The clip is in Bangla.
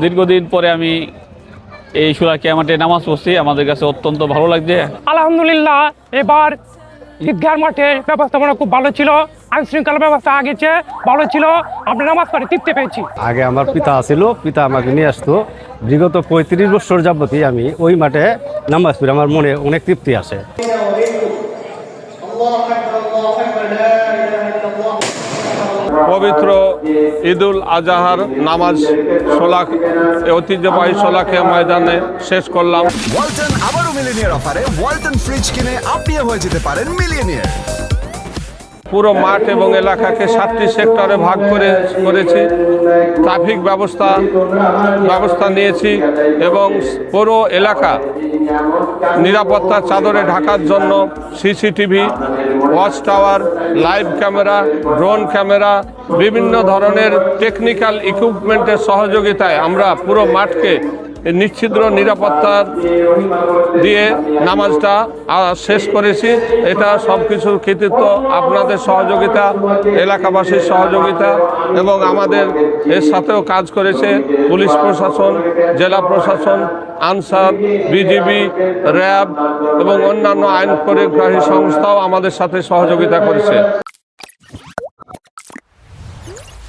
দীর্ঘদিন পরে আমি এই শোলাকিয়া মাঠে নামাজ পড়ছি, আমাদের কাছে অত্যন্ত ভালো লাগছে। আলহামদুলিল্লাহ, এবার ঈদগাহ মাঠের ব্যবস্থাপনা খুব ভালো ছিল, আইন শৃঙ্খলা ব্যবস্থা আগে চেয়ে ভালো ছিল। আমরা নামাজ পড়ে তৃপ্তি পেয়েছি। আগে আমার পিতা ছিল, পিতা আমাকে নিয়ে আসতো। বিগত 35 বছর যাবতই আমি ওই মাঠে নামাজ পড়ি, আমার মনে অনেক তৃপ্তি আসে। পবিত্র ঈদুল আজহার নামাজ ঐতিহ্যবাহী শোলাকিয়া ময়দানে শেষ করলাম। ওয়ালটন আবারও মিলিয়নিয়ার অফারে ওয়ালটন ফ্রিজ কিনে আপনিও হয়ে যেতে পারেন মিলিয়নিয়ার। পুরো মাঠ এবং এলাকাকে 7টি সেক্টরে ভাগ করেছি। ট্রাফিক ব্যবস্থা নিয়েছি এবং পুরো এলাকা নিরাপত্তার চাদরে ঢাকার জন্য CCTV, watch tower, live camera, drone camera, বিভিন্ন ধরনের টেকনিক্যাল ইকুইপমেন্টের সহযোগিতায় আমরা পুরো মাঠকে নিশ্চিদ্র নিরাপত্তা দিয়ে নামাজটা শেষ করেছি। এটা সব কিছুর কৃতিত্ব আপনাদের সহযোগিতা, এলাকাবাসীর সহযোগিতা এবং আমাদের এর সাথেও কাজ করেছে পুলিশ প্রশাসন, জেলা প্রশাসন, আনসার, বিজিবি, র্যাব এবং অন্যান্য আইন পরিগ্রাহী সংস্থাও আমাদের সাথে সহযোগিতা করেছে।